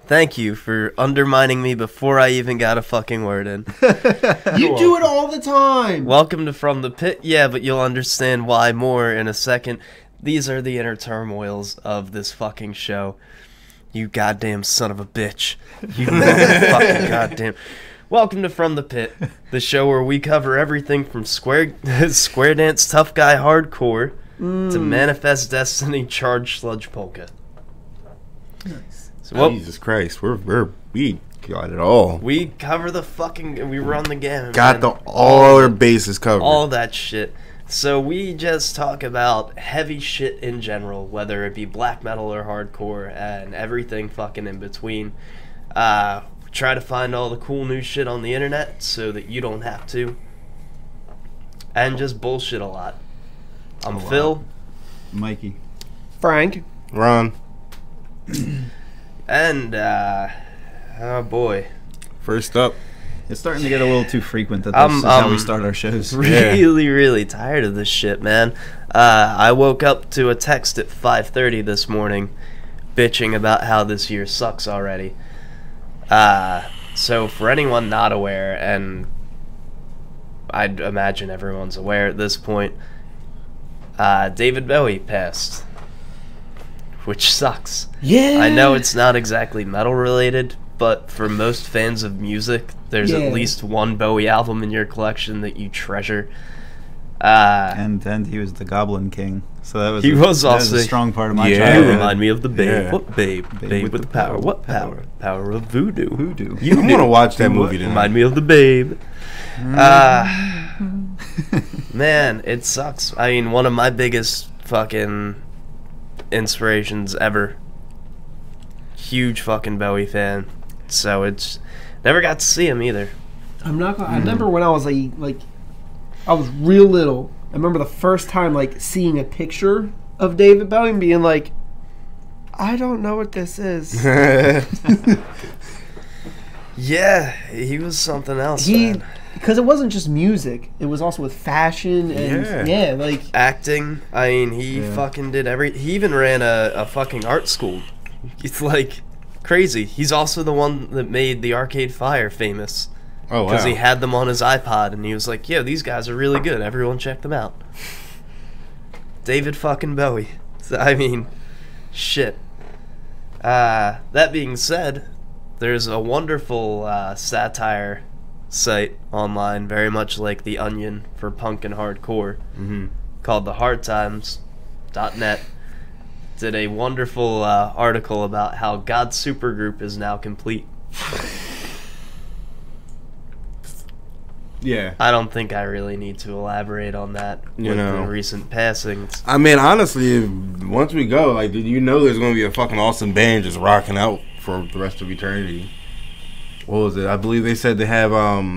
Thank you for undermining me before I even got a fucking word in. You do it all the time. Welcome to From the Pit. Yeah, but you'll understand why more in a second. These are the inner turmoils of this fucking show. You goddamn son of a bitch. You motherfucking goddamn. Welcome to From the Pit, the show where we cover everything from square dance tough guy hardcore to Manifest Destiny charged sludge polka. Nice. So, Jesus Christ, we got it all. We cover the fucking, we run the gamut. Got man. all our bases covered. All that shit. So we just talk about heavy shit in general, whether it be black metal or hardcore, and everything fucking in between. Try to find all the cool new shit on the internet so that you don't have to. And just bullshit a lot. I'm Phil. Mikey. Frank. Ron. And, oh boy. First up. It's starting to get a little too frequent that this is how we start our shows. Really tired of this shit, man. I woke up to a text at 5:30 this morning bitching about how this year sucks already. So for anyone not aware, and I'd imagine everyone's aware at this point, David Bowie passed, which sucks. Yeah. I know it's not exactly metal related, but for most fans of music, there's at least one Bowie album in your collection that you treasure. And he was the Goblin King, so that was also a strong part of my You childhood. remind me of the babe. Yeah. What babe? Babe with the power. What power? Power of voodoo. Voodoo. You I'm gonna watch that movie tonight. Remind me of the babe. Man, it sucks. I mean, one of my biggest fucking inspirations ever. Huge fucking Bowie fan. So it's never got to see him either. I'm not gonna, I remember when I was like I was real little. I remember the first time like seeing a picture of David Bowie and being like, I don't know what this is. Yeah, he was something else. Man. Because it wasn't just music, it was also with fashion and like acting. I mean, he fucking did he even ran a fucking art school. It's like crazy. He's also the one that made the Arcade Fire famous. Oh, wow. Because he had them on his iPod, and he was like, yo, these guys are really good. Everyone check them out. David fucking Bowie. So, I mean, shit. That being said, there's a wonderful satire site online, very much like The Onion for punk and hardcore, called thehardtimes.net. Did a wonderful article about how God's supergroup is now complete. Yeah. I don't think I really need to elaborate on that with the recent passings. I mean, honestly, once we go, like, did you know there's going to be a fucking awesome band just rocking out for the rest of eternity? What was it? I believe they said they have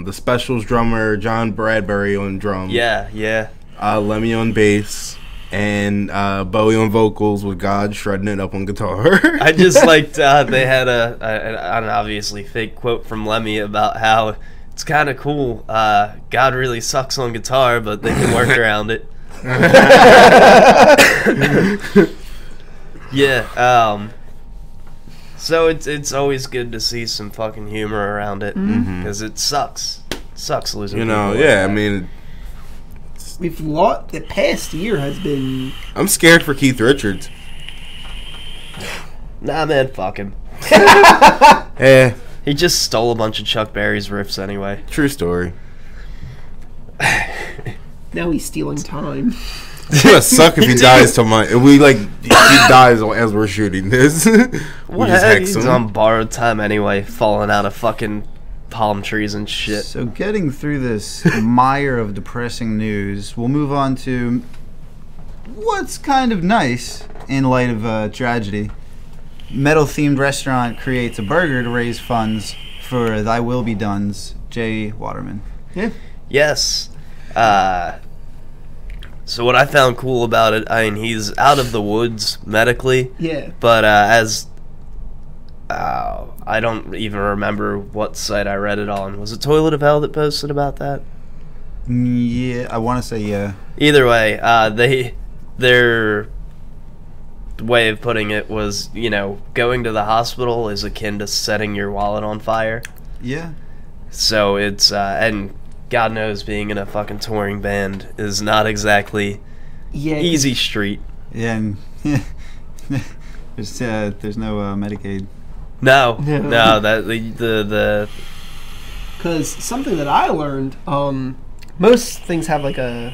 the Specials drummer John Bradbury on drums. Yeah. Lemmy on bass. And Bowie on vocals with God shredding it up on guitar. I just liked they had an obviously fake quote from Lemmy about how it's kind of cool. God really sucks on guitar, but they can work around it. Yeah. So it's always good to see some fucking humor around it because it sucks. It sucks losing. I mean. We've lost. The past year has been. I'm scared for Keith Richards. Nah, man, fuck him. He just stole a bunch of Chuck Berry's riffs anyway. True story. Now he's stealing time. It's gonna suck if he dies tomorrow. He dies as we're shooting this. What? He's on borrowed time anyway, falling out of fucking palm trees and shit. So getting through this mire of depressing news, we'll move on to what's kind of nice in light of tragedy. Metal-themed restaurant creates a burger to raise funds for Thy Will Be Done's Jay Waterman. Yeah. Yes. So what I found cool about it, I mean, he's out of the woods medically. Yeah. But I don't even remember what site I read it on. Was it Toilet of Hell that posted about that? Yeah, I want to say yeah. Either way, they're way of putting it was, you know, going to the hospital is akin to setting your wallet on fire. Yeah. So it's and God knows being in a fucking touring band is not exactly easy street. Yeah, and there's no Medicaid. No, that the because something that I learned, most things have like a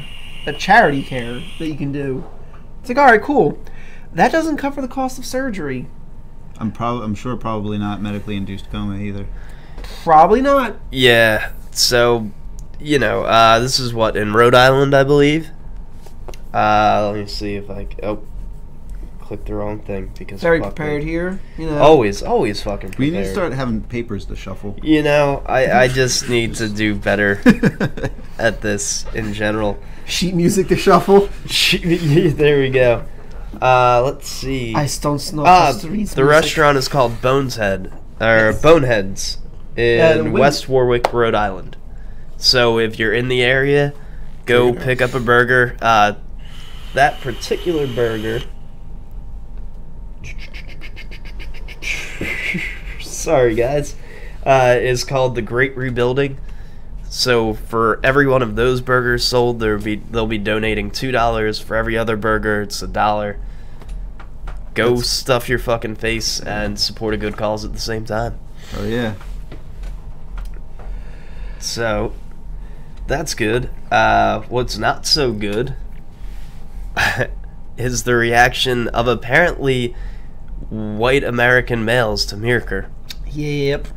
charity care that you can do. It's like, all right, cool. That doesn't cover the cost of surgery. I'm sure probably not medically induced coma either. Probably not. Yeah. So, you know, this is what, in Rhode Island, I believe. Let me see if I clicked the wrong thing because Very prepared here. You know. Always fucking prepared. We need to start having papers to shuffle. You know, I just need to do better at this in general. Sheet music to shuffle. There we go. Let's see. I don't know. The restaurant is called Boneheads in West Warwick, Rhode Island. So if you're in the area, go pick up a burger. That particular burger. Sorry, guys. Is called the Great Rebuilding. So for every one of those burgers sold, they'll be donating $2. For every other burger, it's $1. Go stuff your fucking face and support a good cause at the same time. Oh yeah. So that's good. What's not so good is the reaction of apparently white American males to Mirker. Yep.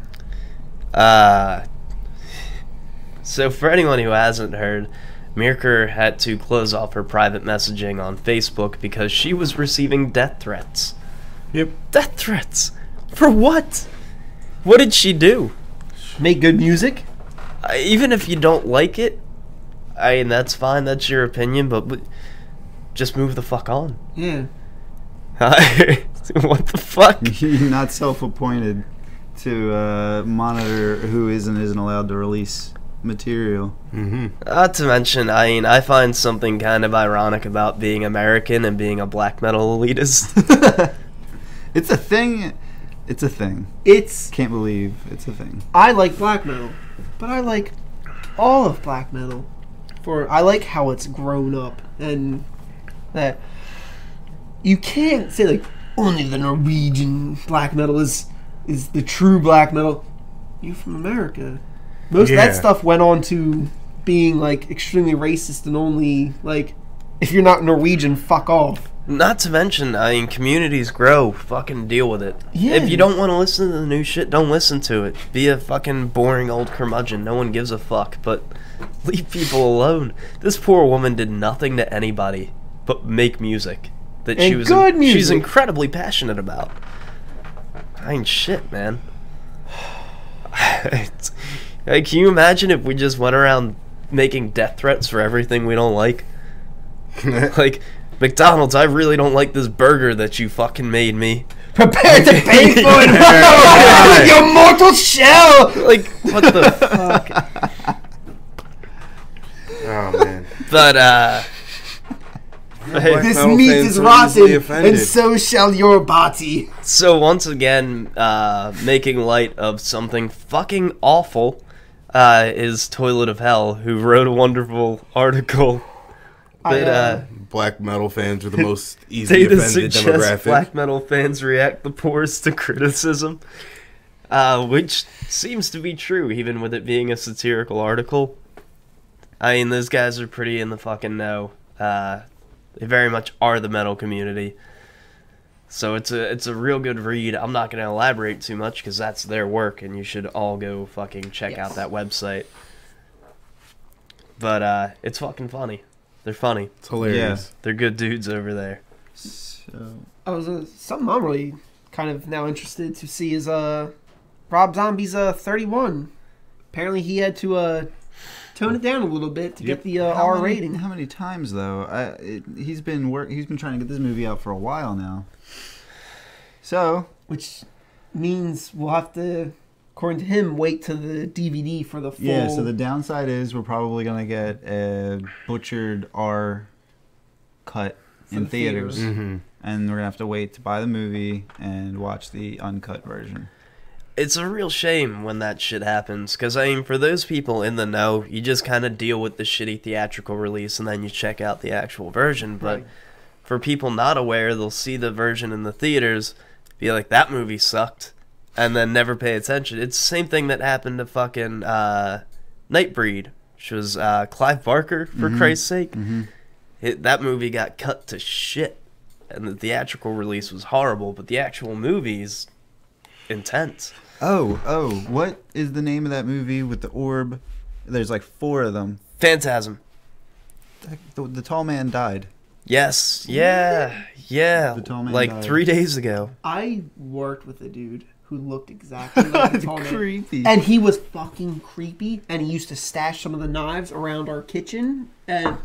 So for anyone who hasn't heard, Mirker had to close off her private messaging on Facebook because she was receiving death threats. Yep. Death threats? For what? What did she do? Make good music? Even if you don't like it, I mean, that's fine, that's your opinion, but just move the fuck on. Yeah. What the fuck? You're not self-appointed to monitor who is and isn't allowed to release material. Mm-hmm. Not to mention, I mean, I find something kind of ironic about being American and being a black metal elitist. It's a thing. It's a thing. Can't believe it's a thing. I like black metal, but I like all of black metal. I like how it's grown up, and that you can't say like only the Norwegian black metal is the true black metal. You're from America. Most of that stuff went on to being like extremely racist and only like, if you're not Norwegian, fuck off. Not to mention, I mean, communities grow. Fucking deal with it. Yeah. If you don't want to listen to the new shit, don't listen to it. Be a fucking boring old curmudgeon. No one gives a fuck. But leave people alone. This poor woman did nothing to anybody but make music that and she was good music. She's incredibly passionate about. I ain't shit, man. Like, can you imagine if we just went around making death threats for everything we don't like? Like, McDonald's, I really don't like this burger that you fucking made me. Prepare to pay for it with your mortal shell! Like, what the fuck? Oh, man. But, This metal meat fans is are rotten, easily offended. and so shall your body. so once again, making light of something fucking awful, is Toilet of Hell, who wrote a wonderful article that, Black metal fans are the most easily data offended suggests demographic. black metal fans react the poorest to criticism, which seems to be true, even with it being a satirical article. I mean, those guys are pretty in the fucking know. They very much are the metal community. So it's a real good read. I'm not going to elaborate too much because that's their work, and you should all go fucking check out that website. But it's fucking funny. They're funny. It's hilarious. They're good dudes over there. So Something I'm really kind of now interested to see is Rob Zombie's 31. Apparently he had to tone it down a little bit to get the R rating. How many times though? He's been trying to get this movie out for a while now. So, Which means we'll have to, according to him, wait to the DVD for the full. yeah. So the downside is we're probably gonna get a butchered R cut in the theaters. theaters. Mm-hmm. and we're gonna have to wait to buy the movie and watch the uncut version. It's a real shame when that shit happens, because, I mean, for those people in the know, you just kind of deal with the shitty theatrical release and then you check out the actual version, but Right. for people not aware, they'll see the version in the theaters, be like, that movie sucked, and then never pay attention. It's the same thing that happened to fucking Nightbreed, which was Clive Barker, for Christ's sake. That movie got cut to shit, and the theatrical release was horrible, but the actual movie's intense. Oh, what is the name of that movie with the orb? There's like 4 of them. Phantasm. The tall man died. Yes, yeah. The tall man Like died. 3 days ago. I worked with a dude who looked exactly like the tall man. Creepy. And he was fucking creepy, and he used to stash some of the knives around our kitchen, and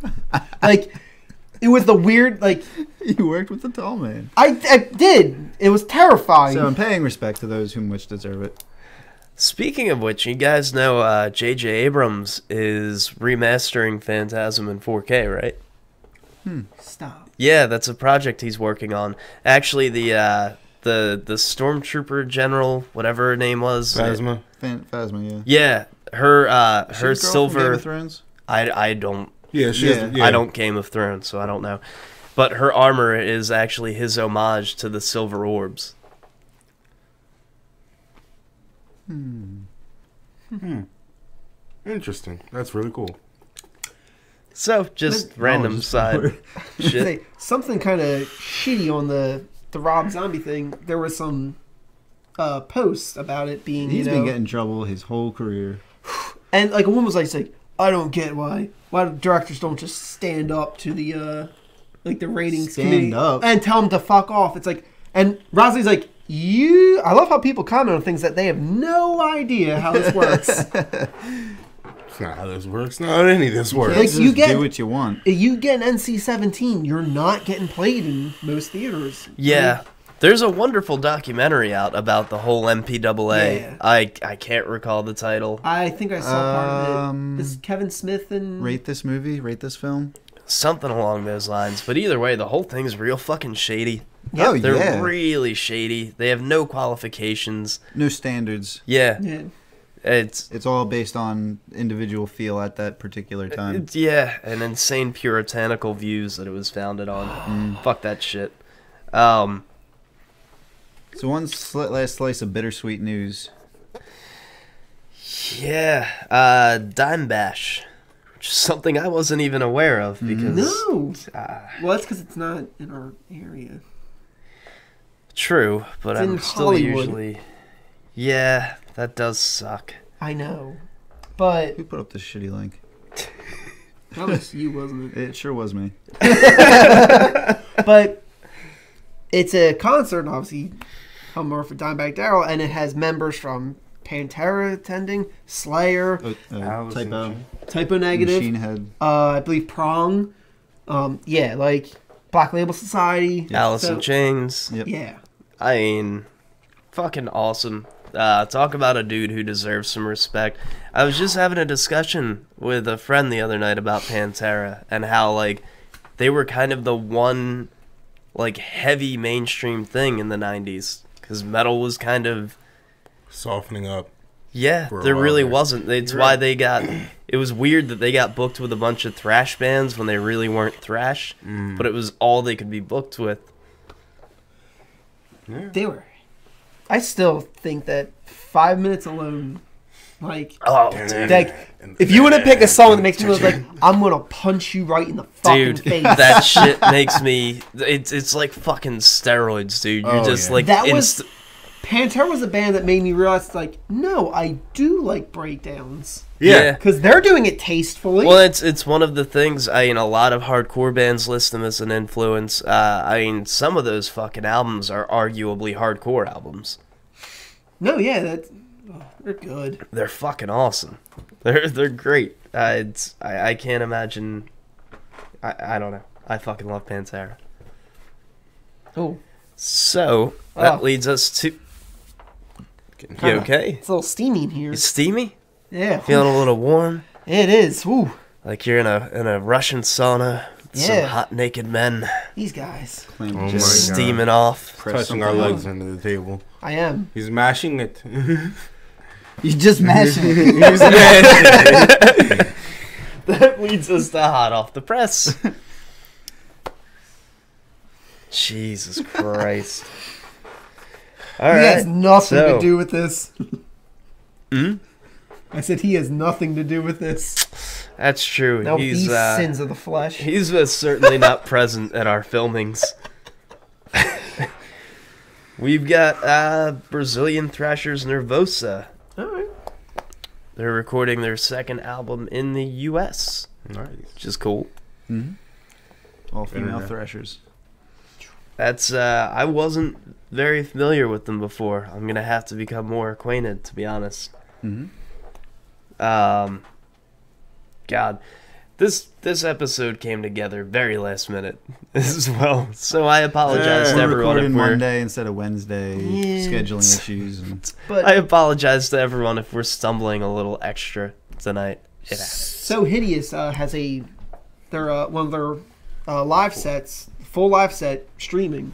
like it was the weird, like, You worked with the tall man. I did. It was terrifying. So I'm paying respect to those whom which deserve it. Speaking of which, you guys know J.J. Abrams is remastering Phantasm in 4K, right? Stop. Yeah, that's a project he's working on. Actually, the Stormtrooper General, whatever her name was. Phasma. Phasma, yeah. Yeah, her Is she her the girl from silver. Game of Thrones? I don't Yeah, she Yeah. is. Yeah. I don't Game of Thrones, so I don't know. But her armor is actually his homage to the silver orbs. Interesting. That's really cool. So, just random just side shit. Say, something kind of shitty on the Rob Zombie thing. There was some posts about it being, He's been getting in trouble his whole career. and like a woman was like, I don't get why directors don't just stand up to the like the ratings Stand committee up? and tell them to fuck off. It's like, and Rosley's like, I love how people comment on things that they have no idea how this works. It's not how this works. Not how any of this works. Like, Just you get- do what you want. You get an NC-17, you're not getting played in most theaters. Yeah. There's a wonderful documentary out about the whole MPAA. Yeah. I can't recall the title. I think I saw part of it. This is Kevin Smith and Rate this movie, rate this film. Something along those lines. But either way, the whole thing's real fucking shady. Oh, They're yeah. really shady. They have no qualifications. No standards. Yeah. yeah. It's all based on individual feel at that particular time. Yeah, and insane puritanical views that it was founded on. Fuck that shit. Um, So one last slice of bittersweet news. yeah, Dime Bash, which is something I wasn't even aware of because No. Well, that's because it's not in our area. true, but It's in I'm still Hollywood. usually. Yeah, that does suck. I know. But Who put up this shitty link? that was you, wasn't it? It sure was me. But it's a concert, obviously, more for Dimebag Darrell, and it has members from Pantera attending, Slayer, Typo. Typo Negative, Machine Head. I believe Prong, yeah, like Black Label Society, Alice So- in Chains. Yep. yeah. I mean, fucking awesome. Talk about a dude who deserves some respect. I was just having a discussion with a friend the other night about Pantera and how, like, they were kind of the one, like, heavy mainstream thing in the 90s. Because metal was kind of... Softening up. Yeah, For a there while really there. wasn't. It's why they got... It was weird that they got booked with a bunch of thrash bands when they really weren't thrash. But it was all they could be booked with. Yeah. They were. I still think that 5 minutes alone, like, Oh, like if you want to pick a song that makes me look like I'm gonna punch you right in the fucking dude, face. that shit makes me... It's like fucking steroids, dude. You're Oh, just yeah. like... That was Pantera was a band that made me realize, like, no, I do like breakdowns Yeah. because they're doing it tastefully. Well, it's one of the things. I mean, a lot of hardcore bands list them as an influence. I mean, some of those fucking albums are arguably hardcore albums. No, yeah, they're good. They're fucking awesome. They're great. I can't imagine. I don't know. I fucking love Pantera. Oh, So that leads us to. You okay? it's a little steamy in here. You steamy? Yeah, Feeling a little warm? it is. Woo. Like you're in a Russian sauna with some Yeah. hot naked men. These guys. Claim Oh Just my God. steaming off. Press Touching our something legs under the table. I am. He's mashing it. You just mashing it. He's mashing it. That leads us to hot off the press. Jesus Christ. All He right. has nothing so- to do with this. Hmm? I said he has nothing to do with this. That's true. No, He's these sins of the flesh. he's certainly not present at our filmings. We've got Brazilian thrashers Nervosa. All right. They're recording their second album in the U.S., Nice. which is cool. All female Internet. thrashers. That's I wasn't very familiar with them before. I'm gonna have to become more acquainted, to be honest. God, this episode came together very last minute as well. So I apologize to We're everyone if recording we're Monday instead of Wednesday. Yeah. Scheduling issues. And But I apologize to everyone if we're stumbling a little extra tonight. It happens. So Hideous has one of their live sets, full live set streaming.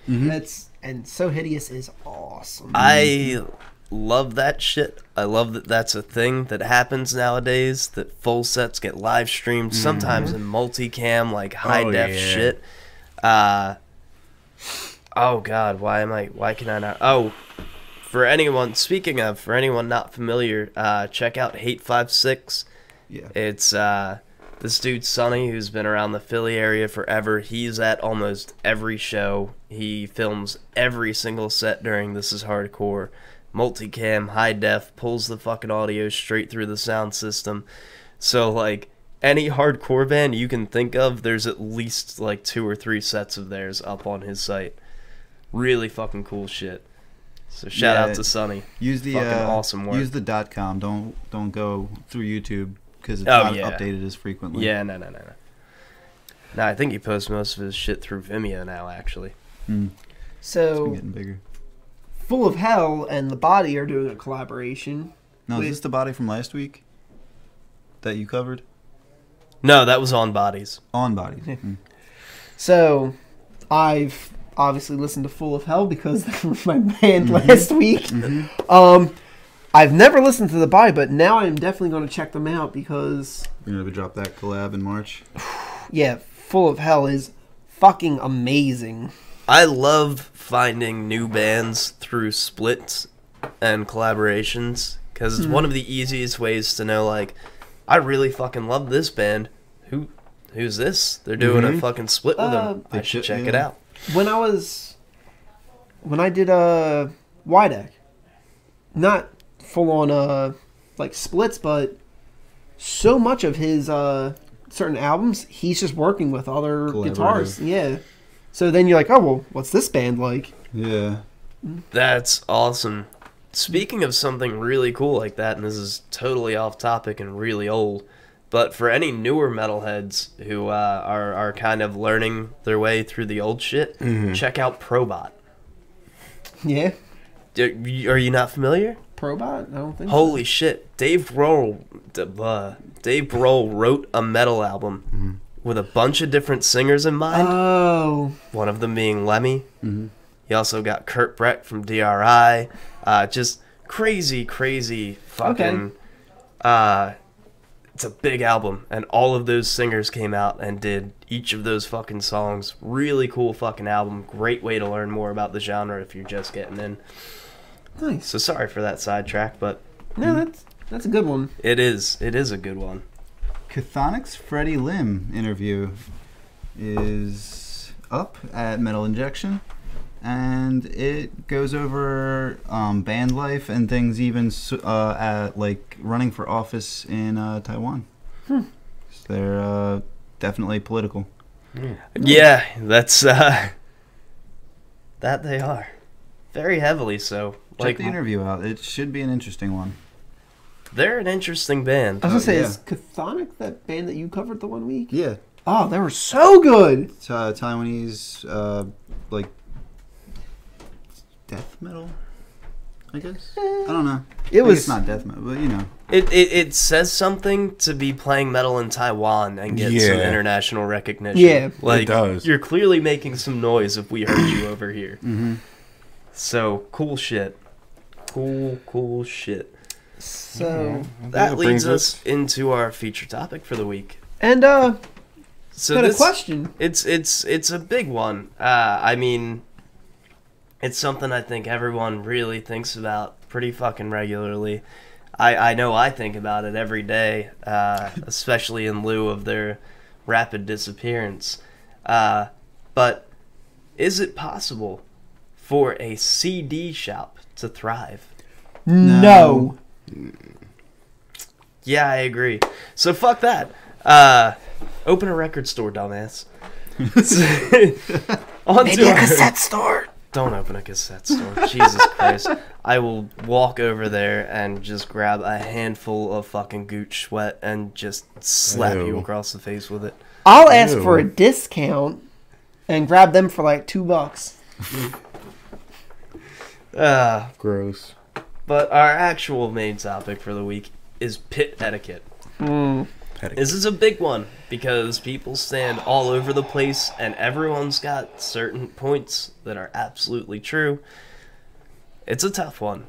And So Hideous is awesome. I love that shit. I love that that's a thing that happens nowadays, that full sets get live streamed, sometimes in multicam, like high def yeah. shit. Oh God, why can I not? Oh, for anyone not familiar, check out Hate56. yeah. It's this dude Sonny, who's been around the Philly area forever. He's at almost every show. He films every single set during This Is Hardcore. Multicam, high def, pulls the fucking audio straight through the sound system. So like any hardcore band you can think of, there's at least like 2 or 3 sets of theirs up on his site. Really fucking cool shit. So shout out to Sonny. Use the Fucking awesome work. Use the .com. Don't go through YouTube because it's Oh, not yeah. updated as frequently. Yeah, no. No, I think he posts most of his shit through Vimeo now, actually. It's been So getting bigger. Full of Hell and The Body are doing a collaboration. No, Wait. is this the body from last week that you covered? No, that was On Bodies. On body. So I've obviously listened to Full of Hell because they were my band last week. I've never listened to The Body, but now I'm definitely going to check them out because, You're gonna drop that collab in March. yeah, Full of Hell is fucking amazing. I love finding new bands through splits and collaborations because it's one of the easiest ways to know, like, I really fucking love this band. Who's this? They're doing a fucking split with them. I should check it out. When I did Wideck, not full on like splits, but so much of his certain albums, he's just working with other guitarists. Yeah. So then you're like, oh well, what's this band like? Yeah. That's awesome. Speaking of something really cool like that, and this is totally off topic and really old, but for any newer metalheads who are kind of learning their way through the old shit, check out Probot. Yeah. Are you not familiar? Probot? I don't think Holy shit. Dave Grohl wrote a metal album with a bunch of different singers in mind. Oh. One of them being Lemmy. He also got Kurt Brett from DRI. Just crazy fucking... it's a big album, and all of those singers came out and did each of those fucking songs. Really cool fucking album. Great way to learn more about the genre if you're just getting in. Nice. So sorry for that sidetrack, but No, that's a good one. it is a good one. Cathonic's Freddie Lim interview is up at Metal Injection, and it goes over band life and things, even at like running for office in Taiwan. So they're definitely political. Yeah, that's that they are very heavily so. Check Like the interview out. It should be an interesting one. they're an interesting band. I was gonna say, yeah. is Chthonic that band that you covered the one week? Yeah. Oh, they were so good. It's Taiwanese, like death metal, I guess. I don't know. It I guess was it's not death metal, but you know. It says something to be playing metal in Taiwan and get some international recognition. Yeah. Like, it does. You're clearly making some noise if we heard you over here. Mm-hmm. So, cool shit. Cool shit. So, that leads us into our feature topic for the week. And, so got a question. It's a big one. I mean, it's something I think everyone really thinks about pretty fucking regularly. I know I think about it every day, especially in lieu of their rapid disappearance. But is it possible for a CD shop to thrive? No. Yeah, I agree. So fuck that. Open a record store, dumbass. Maybe a cassette store. Don't open a cassette store. Jesus Christ. I will walk over there and just grab a handful of fucking gooch sweat and just slap you across the face with it. I'll ask for a discount and grab them for like $2. Gross. But our actual main topic for the week is pit etiquette. This is a big one because people stand all over the place and everyone's got certain points that are absolutely true. It's a tough one.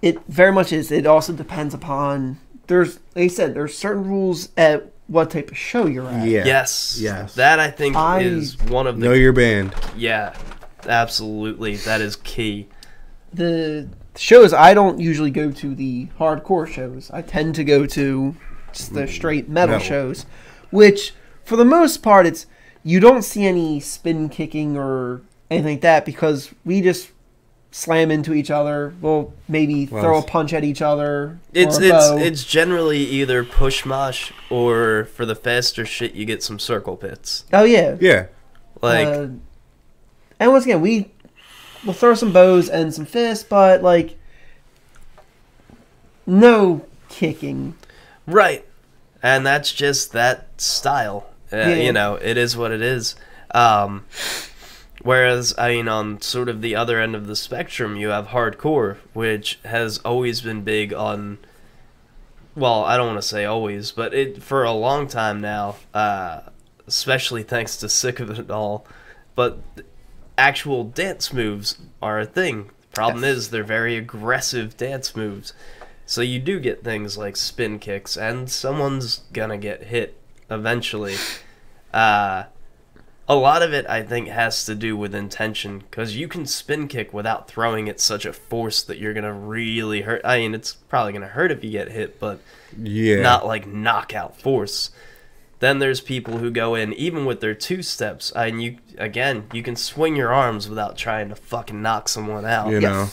It very much is. It also depends upon, like I said, there's certain rules at what type of show you're at. Yeah. Yes. That I think is one of the... Know your band. Yeah, absolutely. That is key. The shows, I don't usually go to the hardcore shows. I tend to go to just the straight metal shows, which for the most part, you don't see any spin kicking or anything like that because we just slam into each other. We'll maybe throw a punch at each other. It's generally either push mosh or for the faster shit you get some circle pits. Oh yeah. Yeah. Like and once again we'll throw some bows and some fists, but like no kicking. Right. And that's just that style. You know, it is what it is. Whereas, I mean, on sort of the other end of the spectrum, you have hardcore, which has always been big on, well, I don't want to say always, but for a long time now, especially thanks to Sick of It All, but actual dance moves are a thing. Problem is, they're very aggressive dance moves. So you do get things like spin kicks, and someone's gonna get hit eventually. A lot of it, I think, has to do with intention, because you can spin kick without throwing it such a force that you're gonna really hurt. I mean, it's probably gonna hurt if you get hit, but not like knockout force. Then there's people who go in, even with their two steps, and you can swing your arms without trying to fucking knock someone out. You know.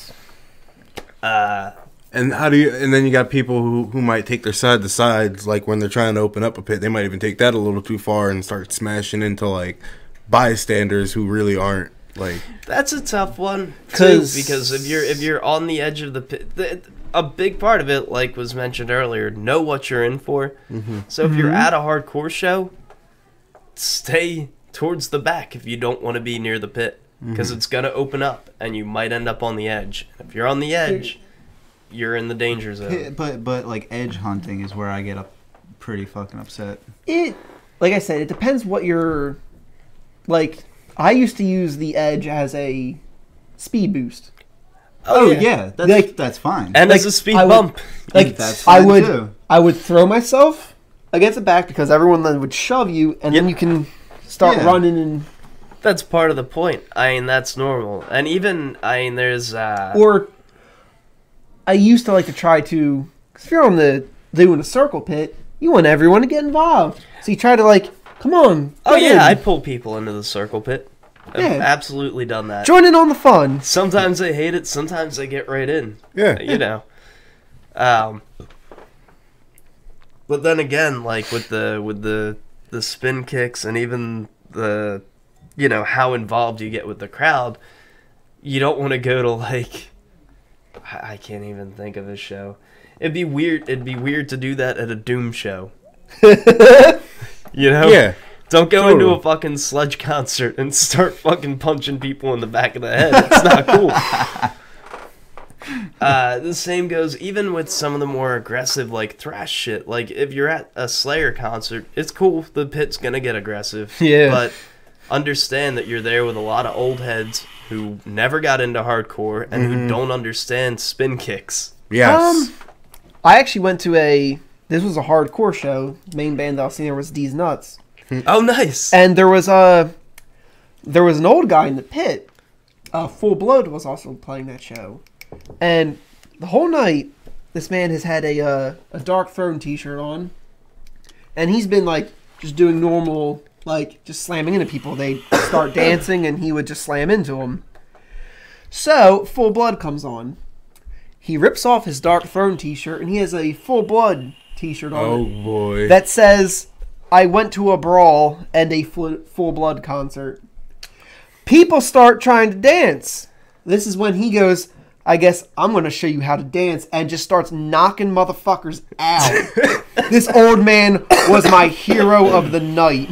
And then you got people who might take their side to sides, like when they're trying to open up a pit, they might even take that a little too far and start smashing into like bystanders who really aren't like. That's a tough one too, because if you're on the edge of the pit, a big part of it, like was mentioned earlier, know what you're in for. Mm-hmm. So if you're at a hardcore show, stay towards the back if you don't want to be near the pit, because it's gonna open up and you might end up on the edge. If you're on the edge, you're in the danger zone. But like edge hunting is where I get pretty fucking upset. Like I said, it depends what you're like. I used to use the edge as a speed boost. Oh yeah, that's fine. And like, as a speed bump. That's fine too. I would throw myself against the back because everyone then would shove you, and then you can start running and. That's part of the point. I mean, that's normal. And even there's or. I used to like to try to, because if you're doing a circle pit, you want everyone to get involved. So you try to like, come on. Oh yeah, I pull people into the circle pit. I've absolutely done that. Join in on the fun. Sometimes they hate it, sometimes they get right in. Yeah. You know. But then again, like with the spin kicks and even the, you know, how involved you get with the crowd, you don't want to go to like, I can't even think of a show. It'd be weird to do that at a Doom show. You know? Yeah. Don't go into a fucking Sludge concert and start fucking punching people in the back of the head. It's not cool. The same goes even with some of the more aggressive, like, thrash shit. Like, if you're at a Slayer concert, it's cool. The Pit's gonna get aggressive. Yeah. But understand that you're there with a lot of old heads who never got into hardcore and who don't understand spin kicks. Yes. I actually went to this was a hardcore show. Main band that I was seeing there was D's Nuts. Oh, nice. And there was an old guy in the pit. Full Blood was also playing that show. And the whole night, this man has had a Dark Throne t-shirt on. And he's been, like, just doing normal, like, just slamming into people. They'd start dancing, and he would just slam into them. So, Full Blood comes on. He rips off his Dark Throne t-shirt, and he has a Full Blood t-shirt on. Oh, boy. That says, I went to a brawl and a Full Blood concert. People start trying to dance. This is when he goes, I guess I'm going to show you how to dance, and just starts knocking motherfuckers out. This old man was my hero of the night.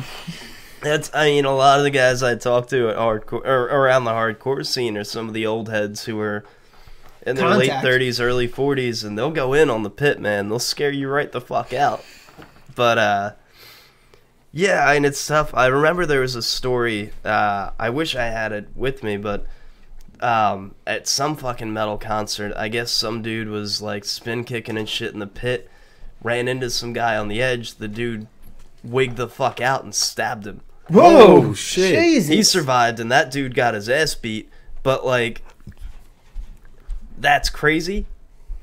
I mean, a lot of the guys I talk to at hardcore, or around the hardcore scene are some of the old heads who are in their late 30s, early 40s, and they'll go in on the Pit, man. They'll scare you right the fuck out. But, yeah, I mean, it's tough. I remember there was a story, I wish I had it with me, but at some fucking metal concert, I guess some dude was, like, spin kicking and shit in the Pit, ran into some guy on the edge, the dude wigged the fuck out and stabbed him. Whoa, shit. Jesus. He survived, and that dude got his ass beat, but, like, that's crazy.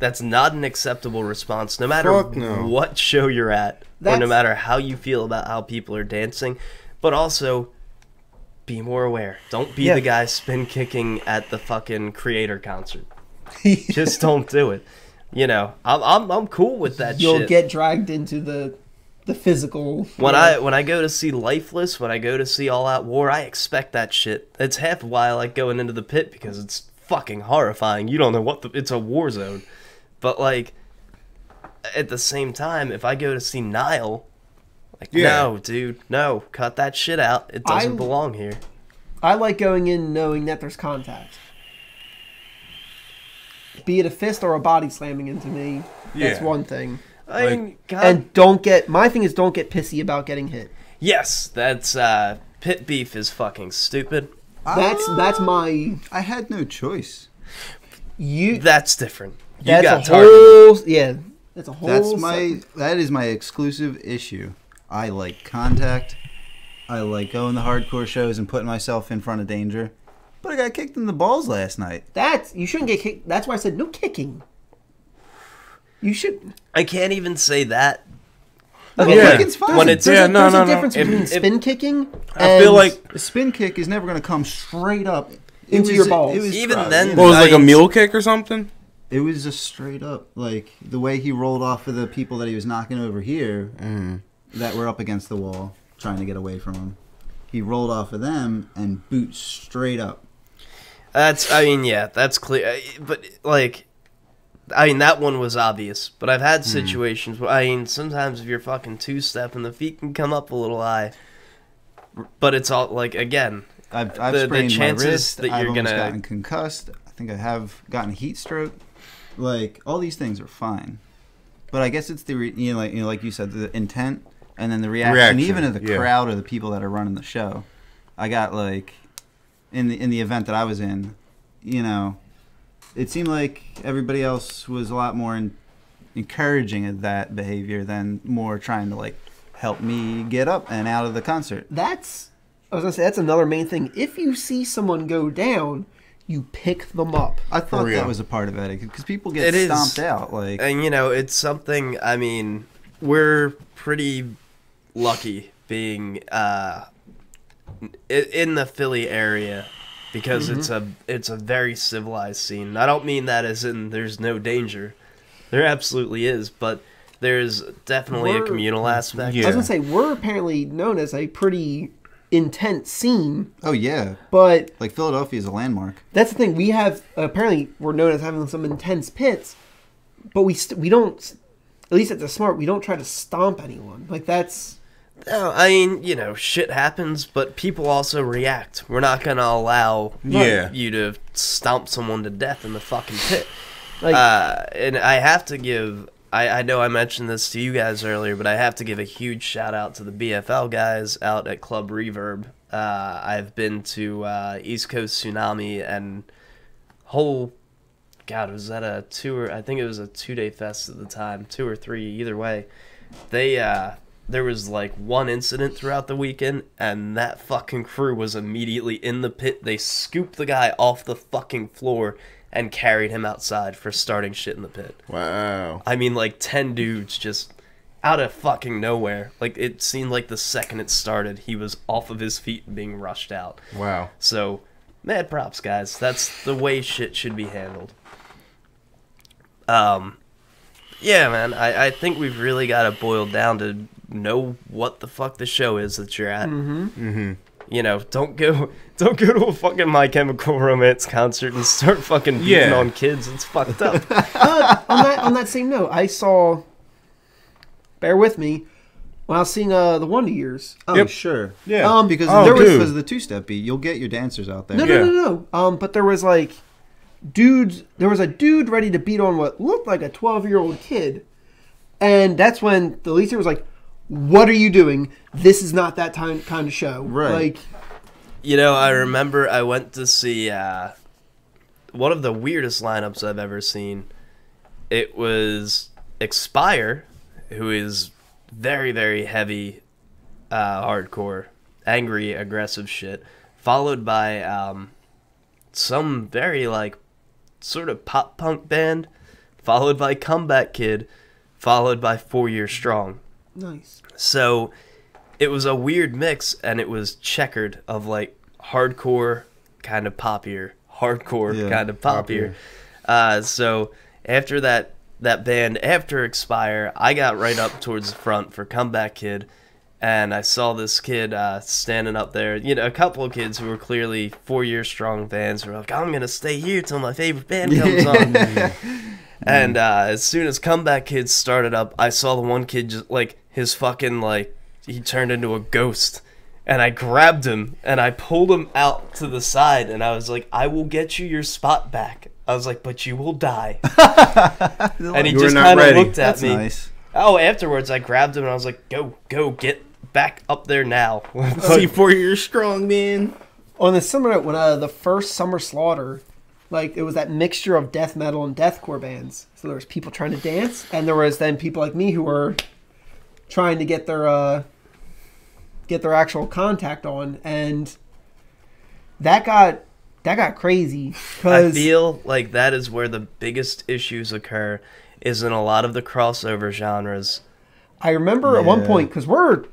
That's not an acceptable response, no matter what show you're at, or no matter how you feel about how people are dancing. But also, be more aware. Don't be the guy spin kicking at the fucking Creator concert. Just don't do it. You know, I'm cool with that shit. You'll get dragged into the physical. When I go to see Lifeless, when I go to see All Out War, I expect that shit. It's half why I like going into the Pit, because it's fucking horrifying. You don't know what it's a war zone. But, like, at the same time, if I go to see Nile, like, no, dude, no, cut that shit out. It doesn't belong here. I like going in knowing that there's contact. Be it a fist or a body slamming into me, that's one thing. I mean, God. And my thing is don't get pissy about getting hit. Yes, that's, Pit beef is fucking stupid. That's my... I had no choice. That's different. That's got a whole... targeted. Yeah. That's a whole... That is my exclusive issue. I like contact. I like going to hardcore shows and putting myself in front of danger. But I got kicked in the balls last night. You shouldn't get kicked. That's why I said no kicking. You should... I can't even say that. Okay, kicking's fine. When it's there's a difference between spin kicking and... I feel like a spin kick is never going to come straight up into your balls. Then, what was it, like a mule kick or something? It was just straight up, like, the way he rolled off of the people that he was knocking over here that were up against the wall trying to get away from him. He rolled off of them and boot straight up. That's clear. But, like, that one was obvious. But I've had situations where, sometimes if you're fucking two-stepping, the feet can come up a little high. But it's all, like, again, I've the sprained chances my wrist. that I've you're almost gonna gotten concussed. I think I have gotten a heat stroke. Like, all these things are fine. But I guess it's the, like you said, the intent and then the reaction. Even of the crowd or the people that are running the show. I got, like, in the event that I was in, it seemed like everybody else was a lot more encouraging of that behavior than more trying to, like, help me get up and out of the concert. That's another main thing. If you see someone go down, you pick them up. I thought that was a part of etiquette because people get stomped out. Like, and it's something. I mean, we're pretty lucky being in the Philly area because it's a very civilized scene. I don't mean that as in there's no danger. There absolutely is, but there's definitely a communal aspect. I was gonna say we're apparently known as a pretty intense scene. Oh yeah, but like Philadelphia is a landmark. That's the thing. We have we're known as having some intense pits, but we don't. At least at the Smart, we don't try to stomp anyone. Like that's. No, I mean, shit happens, but people also react. We're not gonna allow you to stomp someone to death in the fucking pit. Like, And I have to give, I know I mentioned this to you guys earlier, but I have to give a huge shout out to the BFL guys out at Club Reverb. I've been to East Coast Tsunami and God, was that a tour? I think it was a 2-day fest at the time, 2 or 3, either way. There was like one incident throughout the weekend, and that fucking crew was immediately in the pit. They scooped the guy off the fucking floor and carried him outside for starting shit in the pit. Wow. I mean, like 10 dudes just out of fucking nowhere. Like, it seemed like the second it started, he was off of his feet and being rushed out. Wow. So, mad props, guys. That's the way shit should be handled. Yeah, man, I think we've really got it boiled down to know what the fuck the show is that you're at. You know, don't go to a fucking My Chemical Romance concert and start fucking beating on kids. It's fucked up. on that same note, I saw. Bear with me. When I was seeing the Wonder Years. Oh, sure. Yeah. Because there was because of the two-step beat, you'll get your dancers out there. No. But there was like dudes. There was a dude ready to beat on what looked like a 12-year-old kid, and that's when the lead singer was like, "What are you doing? This is not that kind of show." Right. Like, You know, I remember I went to see one of the weirdest lineups I've ever seen. It was Expire, who is very, very heavy hardcore, angry, aggressive shit, followed by some very, like, sort of pop-punk band, followed by Comeback Kid, followed by 4 Year Strong. nice. So it was a weird mix, and it was checkered of like hardcore kind of poppier, hardcore kind of poppier. So after that band, after Expire, I got right up towards the front for Comeback Kid, and I saw this kid standing up there. You know, a couple of kids who were clearly 4 Year Strong fans were like, "I'm gonna stay here till my favorite band comes on." And as soon as Comeback Kid started up, I saw the one kid just like his fucking like he turned into a ghost, and I grabbed him and I pulled him out to the side, and I was like, "I will get you your spot back." I was like, "But you will die." And he just kind of looked at That's me. nice. Oh, afterwards I grabbed him and I was like, "Go, get back up there now." See, 4 years strong, man. On the summer when the first Summer Slaughter, like it was that mixture of death metal and deathcore bands. So there was people trying to dance, and there was then people like me who were trying to get their actual contact on, and that got crazy. I feel like that is where the biggest issues occur, is in a lot of the crossover genres. I remember at one point, because we're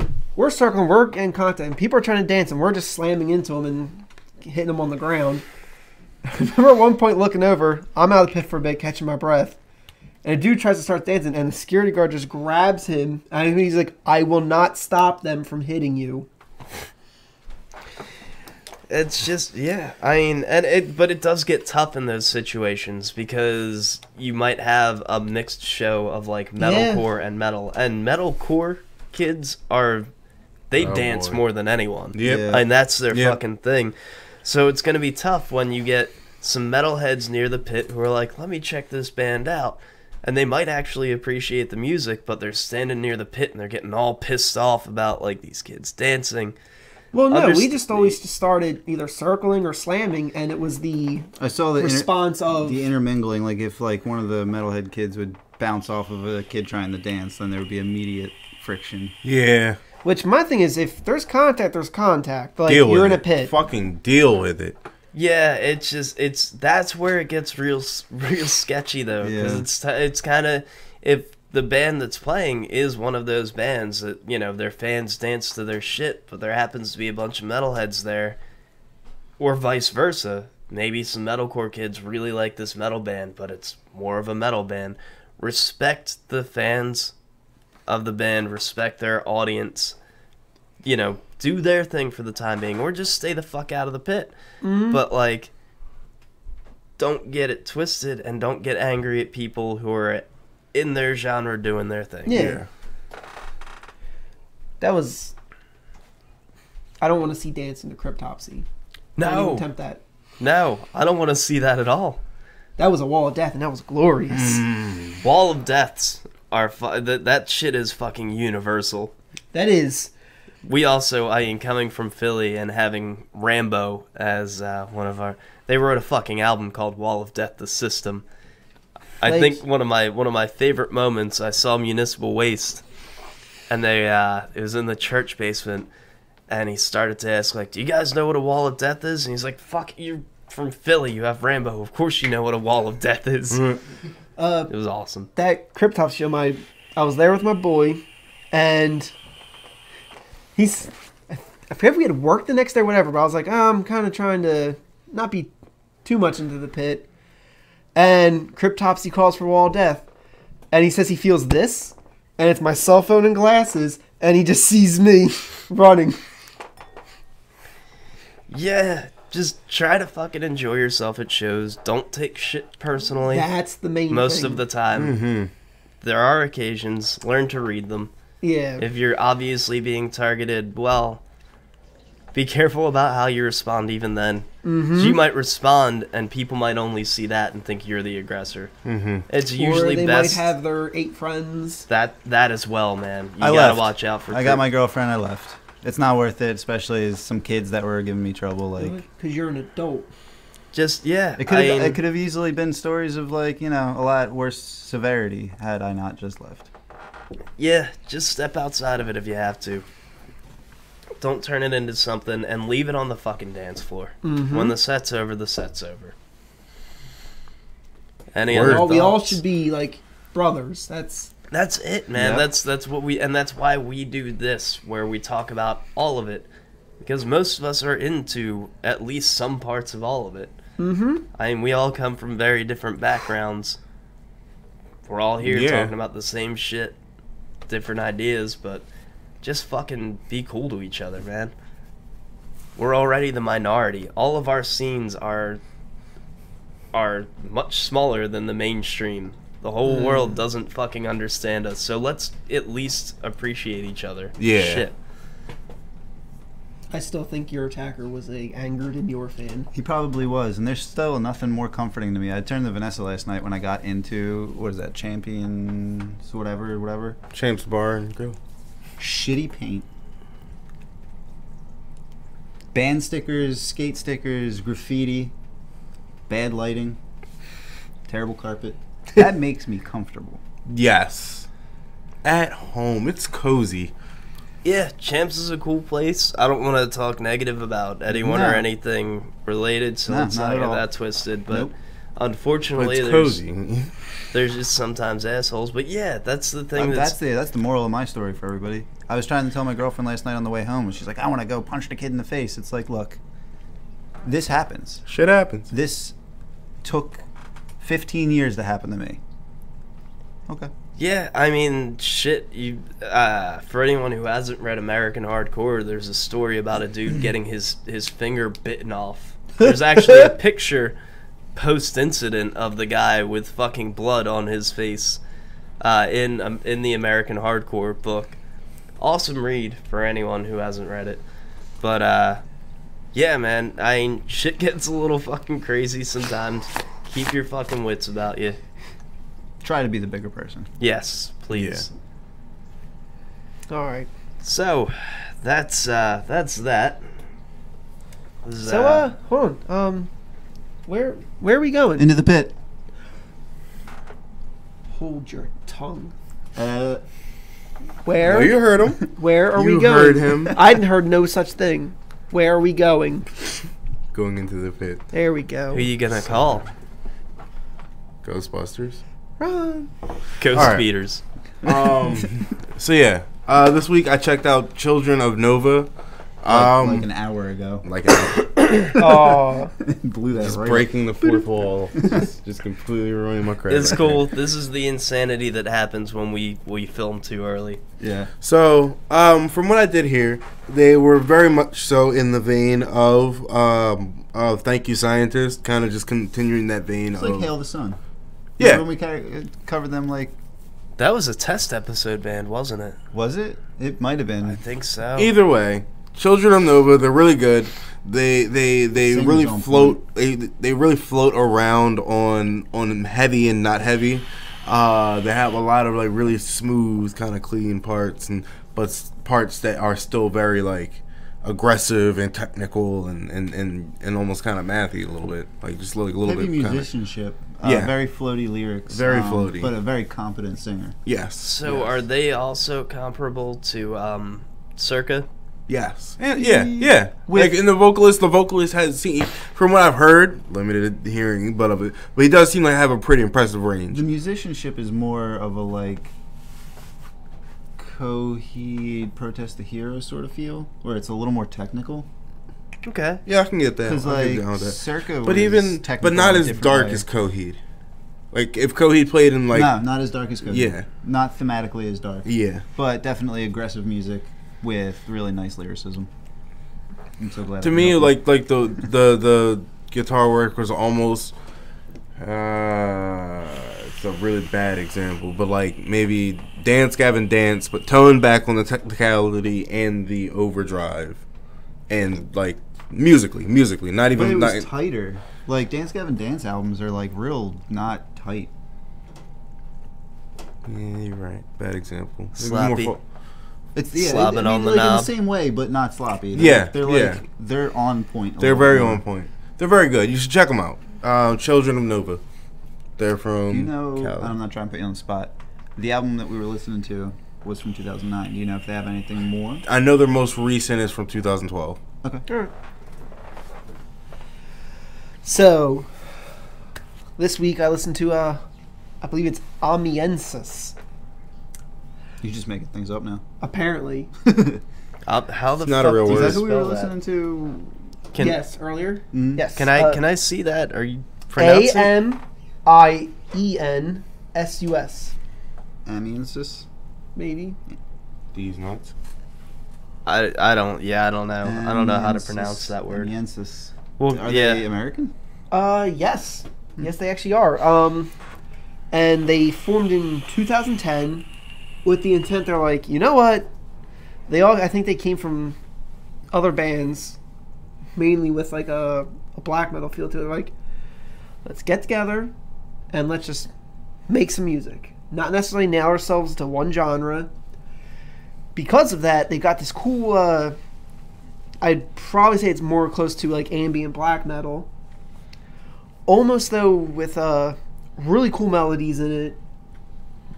circling, we're in contact, and people are trying to dance, and we're just slamming into them and hitting them on the ground. I remember at one point looking over, I'm out of the pit for a bit, catching my breath, and a dude tries to start dancing, and the security guard just grabs him, and he's like, "I will not stop them from hitting you." It's just, yeah. I mean, but it does get tough in those situations, because you might have a mixed show of like metalcore and metal, and metalcore kids they dance more than anyone. Yep. And that's their fucking thing. So it's gonna be tough when you get some metalheads near the pit who are like, "Let me check this band out," and they might actually appreciate the music, but they're standing near the pit and they're getting all pissed off about like these kids dancing. Well, no, we just always just started either circling or slamming, and it was I saw the response of the intermingling. Like if like one of the metalhead kids would bounce off of a kid trying to dance, then there would be immediate friction. Yeah. Which my thing is, if there's contact, there's contact. Like Deal you're with in a it. pit. Fucking deal with it. Yeah, that's where it gets real sketchy though, because it's kind of, if the band that's playing is one of those bands that, you know, their fans dance to their shit, but there happens to be a bunch of metalheads there, or vice versa. Maybe some metalcore kids really like this metal band, but it's more of a metal band. Respect the fans of the band, respect their audience, you know, do their thing for the time being, or just stay the fuck out of the pit. But like, don't get it twisted, and don't get angry at people who are in their genre doing their thing. Yeah. That was. I don't want to see Dance into Cryptopsy. Don't even No, attempt that. no, I don't want to see that at all. That was a wall of death, and that was glorious. Wall of Deaths are that shit is fucking universal. That is. We also, I mean, coming from Philly and having Rambo as one of our, they wrote a fucking album called Wall of Death: The System. I think one of my favorite moments, I saw Municipal Waste, and it was in the church basement, and he started to ask, like, do you guys know what a Wall of Death is? And he's like, fuck, you're from Philly, you have Rambo, of course you know what a Wall of Death is. It was awesome. That Cryptop show, I was there with my boy, and I forget if we had work the next day or whatever, but I was like, I'm kind of trying to not be too much into the pit. And Cryptopsy calls for Wall of Death, and he says he feels this, and it's my cell phone and glasses, and he just sees me running. Yeah, just try to fucking enjoy yourself at shows. Don't take shit personally. That's the main thing. Most of the time. There are occasions. Learn to read them. Yeah. If you're obviously being targeted, well, be careful about how you respond even then. You might respond, and people might only see that and think you're the aggressor. It's usually or they best. might have their 8 friends. That as well, man. You I gotta left. watch out for. I got my girlfriend. I left. It's not worth it, especially as some kids that were giving me trouble. Like, Because you're an adult. Just yeah. it could have easily been stories of, like, you know, a lot worse severity had I not just left. Yeah, just step outside of it if you have to. Don't turn it into something, and leave it on the fucking dance floor. When the set's over, the set's over. Any other We all thoughts? should be like brothers. That's it, man. Yep. That's what we, and that's why we do this, where we talk about all of it, because most of us are into at least some parts of all of it. I mean, we all come from very different backgrounds. We're all here talking about the same shit, different ideas, but just fucking be cool to each other, man. We're already the minority. All of our scenes are much smaller than the mainstream. The whole world doesn't fucking understand us, so let's at least appreciate each other. Yeah. Shit. I still think your attacker was a angered in your fan. He probably was, and there's still nothing more comforting to me. I turned to Vanessa last night when I got into, what is that, Champions, whatever. Champs Bar and Grill. Shitty paint. Band stickers, skate stickers, graffiti, bad lighting, terrible carpet. That makes me comfortable. Yes. At home. It's cozy. Yeah, Champs is a cool place. I don't want to talk negative about anyone or No. anything related, so No, let's not not at get all. that twisted. But Nope. unfortunately, It's there's cozy. there's just sometimes assholes. But yeah, that's the thing. That's the moral of my story for everybody. I was trying to tell my girlfriend last night on the way home, and she's like, I want to go punch the kid in the face. It's like, look, this happens. Shit happens. This took 15 years to happen to me. Okay. Yeah, I mean, shit. You for anyone who hasn't read American Hardcore, there's a story about a dude getting his finger bitten off. There's actually a picture post-incident of the guy with fucking blood on his face in the American Hardcore book. Awesome read for anyone who hasn't read it. But yeah, man. I mean, shit gets a little fucking crazy sometimes. Keep your fucking wits about you. Try to be the bigger person. Yes, please. All right. So, that's that. So hold on. Where are we going? Into the pit. Hold your tongue. No, Where? you heard him. Where are You we going? heard him. I hadn't heard no such thing. Where are we going? Going into the pit. There we go. Who you gonna call? Ghostbusters. Run. Ghost All right. Beaters. So yeah, this week I checked out Children of Nova. Like an hour ago. Oh, Blew that just right. breaking the fourth wall, just completely ruining my credit. It's cool. This is the insanity that happens when we film too early. Yeah. So, from what I did hear, they were very much so in the vein of Thank You Scientist, kind of just continuing that vein It's of like Hail the Sun. Yeah. When we covered them, like, That was a test episode band, wasn't it? was it? It might have I been. think so. Either way, Children of Nova, they're really good. they Singer's really on float. They really float around on heavy and not heavy. They have a lot of like really smooth, kind of clean parts, but parts that are still very like aggressive and technical and almost kind of mathy a little bit, like just like a little Heavy bit musicianship. Yeah. Very floaty lyrics. Very floaty. But a very competent singer. Yes. So yes. are they also comparable to Circa? Yes. Yeah. With- Like, and the vocalist has seen, from what I've heard, limited hearing, but he does seem like have a pretty impressive range. The musicianship is more of a like Coheed Protest the Hero sort of feel, where it's a little more technical. Okay. Yeah, I can get that. Because I'll get like down with that. Circa, But was even, technical but not in a as different dark way. as Coheed. Like if Coheed played in like, no, not as dark as Coheed. Yeah. Not thematically as dark. yeah, But definitely aggressive music with really nice lyricism. I'm so glad. to I me, could help like the guitar work was almost. It's a really bad example, but like maybe Dance Gavin Dance, but toned back on the technicality and the overdrive, and like musically, not you. But it even. was tighter. Like Dance Gavin Dance albums are like real not tight. Yeah, you're right. Bad example. Maybe Sloppy. It's Slobbing on the like in knob. the same way, but not sloppy. Yeah, they're yeah. like they're on point. a They're little very more. on point. They're very good. You should check them out. Children of Nova. They're from. Do you know? Cali. I'm not trying to put you on the spot. The album that we were listening to was from 2009. Do you know if they have anything more? I know their most recent is from 2012. Okay. So, this week I listened to, I believe it's Amiensus, You're just making things up now. apparently. How the It's not a fuck real do you word. Is that who we were spell that? listening to? Yes, earlier? Mm. Yes. Can I see that? Are you pronouncing? Amiensus, Amiensus? maybe. These nuts. I don't know. I don't know how to pronounce that word. Amiensus. Well, Are yeah. they American? Yes. Yes, they actually are. And they formed in 2010 with the intent, they're like, you know what? I think they came from other bands, mainly with like a black metal feel to it. Like, let's get together and let's just make some music. Not necessarily nail ourselves to one genre. Because of that, they got this cool, I'd probably say it's more close to like ambient black metal. Almost though with really cool melodies in it.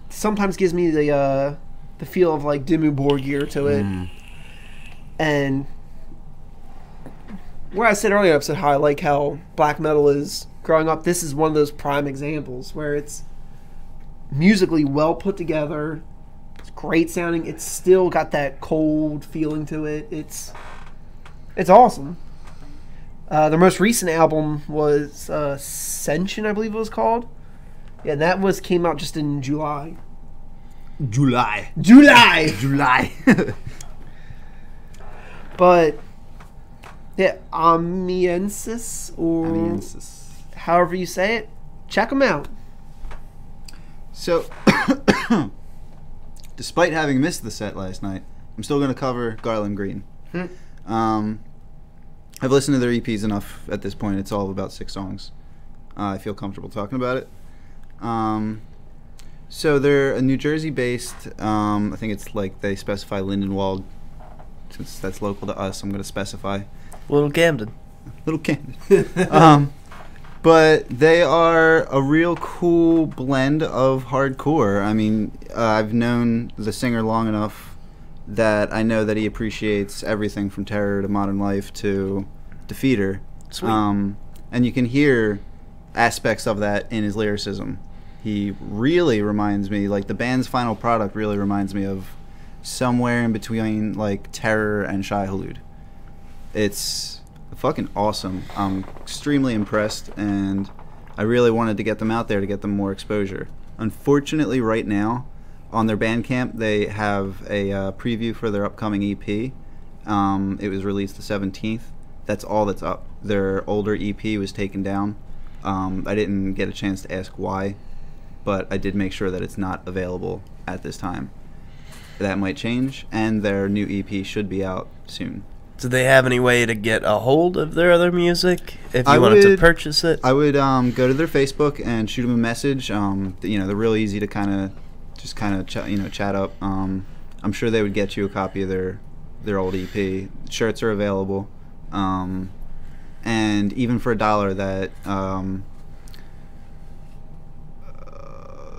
Sometimes gives me the feel of like Dimmu Borgir to it. And where I said earlier, I said how I like how black metal is growing up. This is one of those prime examples where it's musically well put together. It's great sounding. It's still got that cold feeling to it. It's awesome. Their most recent album was Ascension, I believe it was called. Yeah, and that came out just in July. July. But yeah, Amiensus or Amiensus. however you say it, check them out. So, despite having missed the set last night, I'm still going to cover Garland Greene. I've listened to their EPs enough at this point. It's all about 6 songs. I feel comfortable talking about it. So they're a New Jersey-based, I think it's like they specify Lindenwold. Since that's local to us, I'm going to specify. Little Camden. Little Camden. But they are a real cool blend of hardcore. I mean, I've known the singer long enough that I know that he appreciates everything from Terror to Modern Life to Defeater. Sweet. And you can hear aspects of that in his lyricism. He really reminds me, like the band's final product really reminds me of somewhere in between like Terror and Shai Hulud. It's fucking awesome. I'm extremely impressed, and I really wanted to get them out there to get them more exposure. Unfortunately, right now, on their Bandcamp, they have a preview for their upcoming EP. It was released the 17th. That's all that's up. Their older EP was taken down. I didn't get a chance to ask why, but I did make sure that it's not available at this time. That might change, and their new EP should be out soon. Do they have any way to get a hold of their other music if you wanted to purchase it? I would go to their Facebook and shoot them a message. They're real easy to kind of chat up. I'm sure they would get you a copy of their old EP. Shirts are available, and even for $1, that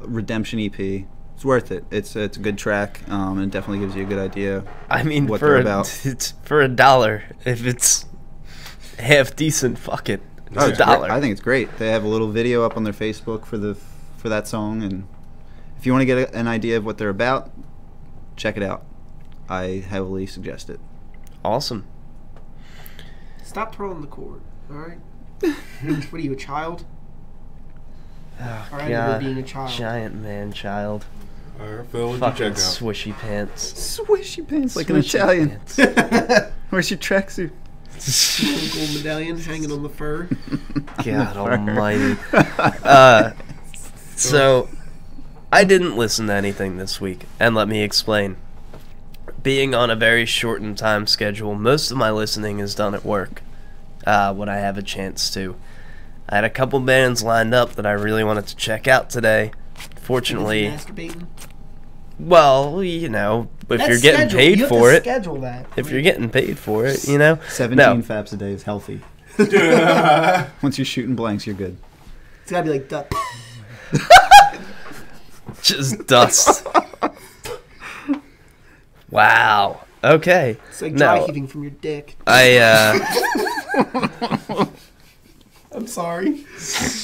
Redemption EP. It's worth it. It's a good track, and it definitely gives you a good idea. I mean, what for they're about. For $1, if it's half decent, fuck it. It's $1. I think it's great. They have a little video up on their Facebook for that song, and if you want to get an idea of what they're about, check it out. I heavily suggest it. Awesome. Stop twirling the cord, all right? What are you, a child? Oh, I remember being a child. Giant man child. Alright, Phil, what'd Fucking you check out? swishy pants. Swishy pants like an Swishy Italian. pants. Where's your tracksuit? Gold medallion hanging on the fur. God almighty. So, I didn't listen to anything this week, and let me explain. Being on a very shortened time schedule, most of my listening is done at work, when I have a chance to. I had a couple bands lined up that I really wanted to check out today. Fortunately, Masturbating. well, if That's you're getting scheduled. paid You have for to it, schedule that. if you're getting paid for it, 17 No. faps a day is healthy. Once you're shooting blanks, you're good. It's gotta be like duck. Just dust. Wow. Okay. It's like dry No, heaving from your dick. I'm sorry.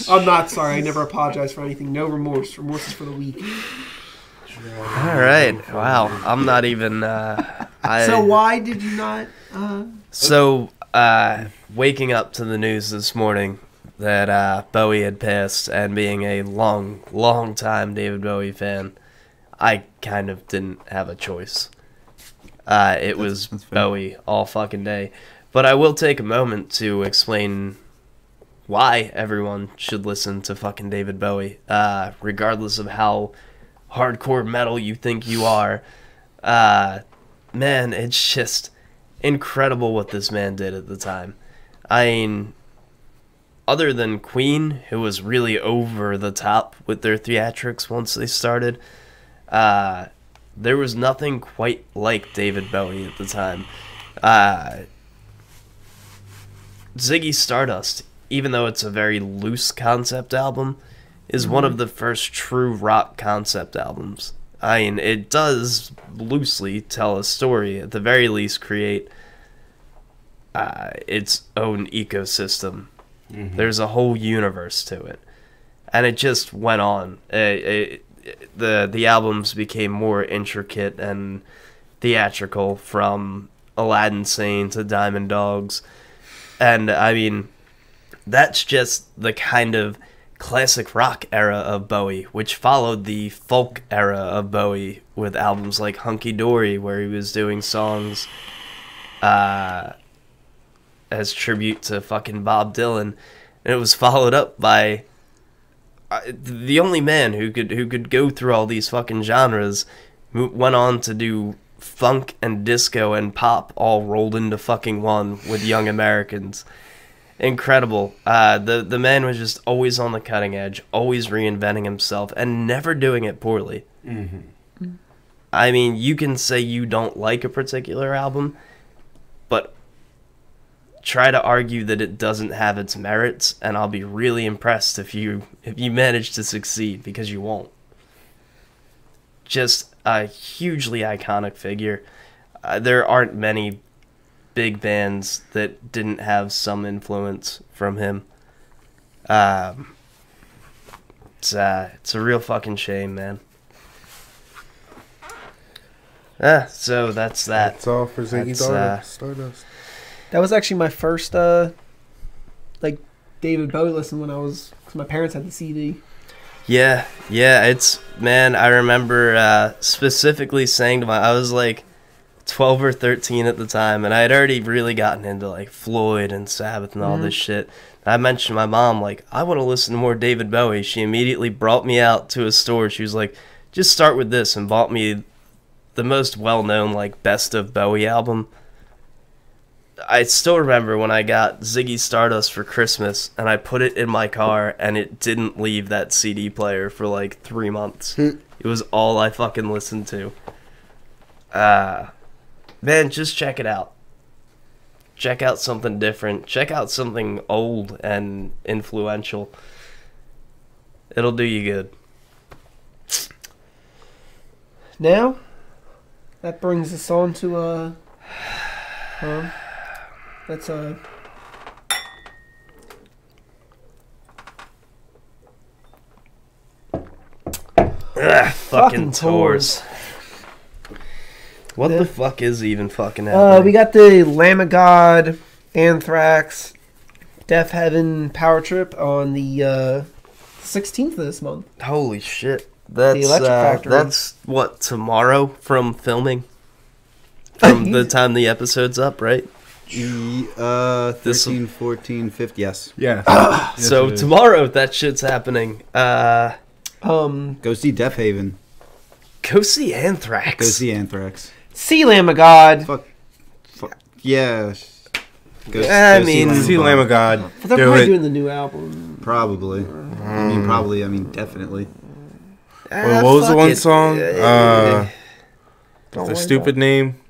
I'm not sorry. I never apologize for anything. No remorse. Remorse is for the weak. All right. Wow. I'm not even. So why did you not? So, waking up to the news this morning that Bowie had passed, and being a long time David Bowie fan, I kind of didn't have a choice. It was that's fair. Bowie all fucking day. But I will take a moment to explain why everyone should listen to fucking David Bowie, regardless of how hardcore metal you think you are. Man, it's just incredible what this man did at the time. I mean, other than Queen, who was really over the top with their theatrics once they started, there was nothing quite like David Bowie at the time. Ziggy Stardust, even though it's a very loose concept album, is one of the first true rock concept albums. I mean, it does loosely tell a story, at the very least create its own ecosystem. There's a whole universe to it. And it just went on. The albums became more intricate and theatrical, from Aladdin Sane to Diamond Dogs. And, I mean, that's just the kind of classic rock era of Bowie, which followed the folk era of Bowie with albums like Hunky Dory, where he was doing songs as tribute to fucking Bob Dylan. And it was followed up by the only man who could go through all these fucking genres, went on to do funk and disco and pop all rolled into fucking one with Young Americans. Incredible. The man was just always on the cutting edge, always reinventing himself, and never doing it poorly. I mean, you can say you don't like a particular album, but try to argue that it doesn't have its merits, and I'll be really impressed if you manage to succeed, because you won't. Just a hugely iconic figure. There aren't many big bands that didn't have some influence from him. It's a real fucking shame, man. So that's that. That's all for Ziggy Stardust. That was actually my first like David Bowie listen when I was, because my parents had the CD. Yeah, it's, man, I remember specifically saying to I was like 12 or 13 at the time, and I had already really gotten into like Floyd and Sabbath and all this shit. And I mentioned to my mom, like, I want to listen to more David Bowie. She immediately brought me out to a store. She was like, just start with this, and bought me the most well-known, like, Best of Bowie album. I still remember when I got Ziggy Stardust for Christmas, and I put it in my car, and it didn't leave that CD player for like 3 months. It was all I fucking listened to. Man, just check it out. Check out something different. Check out something old and influential. It'll do you good. Now, that brings us on to that's fucking tours. What the fuck is even fucking happening? We got the Lamb of God, Anthrax, Death Heaven Power Trip on the 16th of this month. Holy shit. That's Electric Factory. That's what, tomorrow from filming? From the time the episode's up, right? 13, 14, 15, yes. Yeah. Yes, so tomorrow that shit's happening. Go see Death Haven. Go see Anthrax. Go see Anthrax. See Lamb of God. Fuck. Yeah. See Lamb of God. But they're probably doing the new album. Probably. I mean, definitely. What was the one song? Don't The worry stupid name.